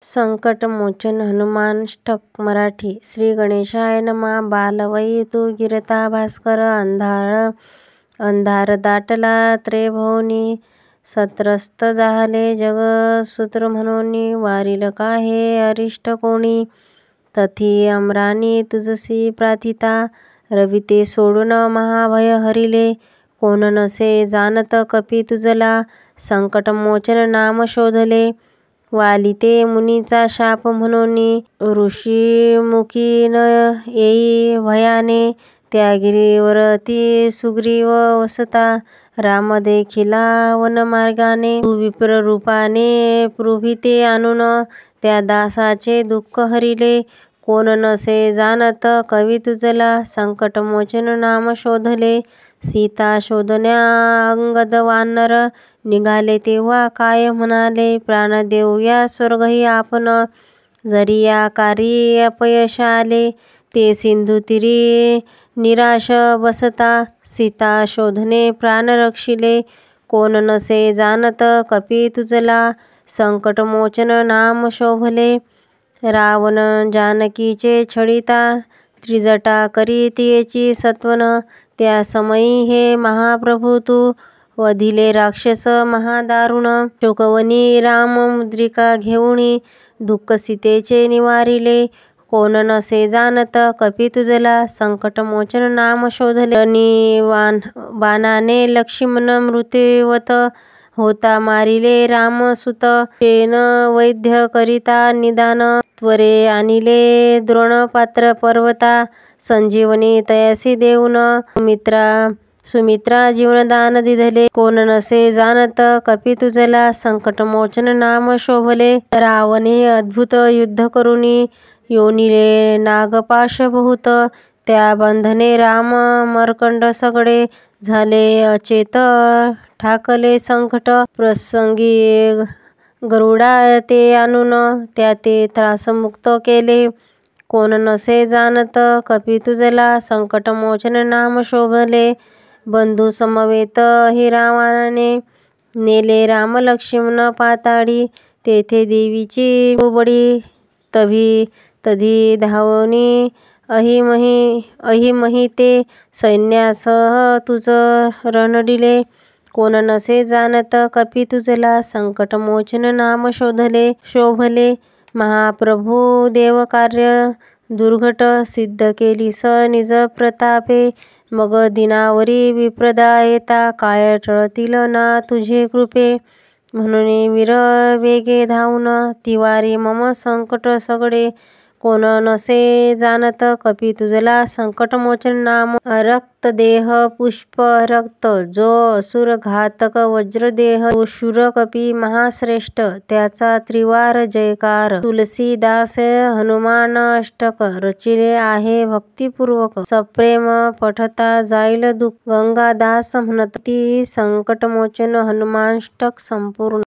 संकटमोचन हनुमानष्टक मराठी. श्री गणेशाय नमः. बालवयी तू गिरता भास्कर, अंधार दाटला त्रिभुवनी, सत्रस्त झाले जग सूत्र म्हणूनी, वारील काहे अरिष्ट कोणी, तथी अमरानी तुझसी प्रार्थिता, रविते सोडून महाभय हरिले, कोण नसे जाणत कपी तुझला, संकटमोचन नाम शोधले, वालिते मुनीचा शाप म्हणूनी, ऋषी मुखी न येई भयाने, त्या गिरीवरती सुग्रीव वसता, राम देखिला वनमार्गाने, तू विप्र रूपाने पृभिते आणून, त्या दासाचे दुःख हरिले, कोण नसे जाणत कवी तुझला, संकटमोचन नाम शोधले, सीता शोधण्या अंगद वानर, निघाले तेव्हा काय म्हणाले, प्राण देऊया स्वर्गही आपण, जरी या कार्य अपयश आले, ते सिंधू तीरी निराश बसता, सीता शोधणे प्राण रक्षिले, कोण नसे जाणत कपी तुझला, संकटमोचन नाम शोभले, रावण जानकीचे छळिता, त्रिजटा करी तियेची सत्वन, त्या समयी हे महाप्रभू तू, वधिले राक्षस महादारुण, शोकवनी राम मुद्रिका घेऊनी, दुःख सीतेचे निवारिले, कोण नसे जाणत कपी तुझला, संकटमोचन नाम शोधले, बाणाने लक्ष्मण मृत्युवत होता मारिले रामसुत, शेन वैद्य करिता निदान, त्वरे आणिले द्रोणपात्र पर्वता, संजीवनी तयासी देऊन, सुमित्रा जीवनदान दिधले, कोण नसे जाणत कपी तुझला, संकटमोचन नाम शोभले, रावणे अद्भुत युद्ध करुनी, योनिले नागपाश बहुत, त्या बंधने राम मर्कंड सगळे, झाले अचेत ठाकले संकट, प्रसंगी गरुडा ते आणून, त्या ते त्रासमुक्त केले, कोण नसे जाणत कपी तुझला, संकटमोचन नाम शोभले, बंधू समवेत हे रावणाने, नेले राम लक्ष्मण पाताळी, तेथे देवीची बडी, तधी धावनी अहिमही ते, सैन्यासह तुझ रणडिले, कोण नसे जाणत कपी तुझला, संकटमोचन नाम शोभले, महाप्रभू देवकार्य दुर्घट, सिद्ध केलीस निज प्रतापे, मग दिनावरी विप्रदा येता, काय टळतील ना तुझे कृपे, म्हणून वीर वेगे धावून, तिवारी मम संकट सगळे, कोण नसे जाणत कपी तुझला, संकटमोचन नाम रक्त देह पुष्प रक्त, जो असुर घातक वज्रदेह, तो शूर कपी महाश्रेष्ठ, त्याचा त्रिवार जयकार, तुलसीदास हनुमान अष्टक, रचिले आहे भक्तिपूर्वक, सप्रेम पठता जाईल दुःख, गंगादास म्हणत ती संकटमोचन हनुमानष्टक संपूर्ण.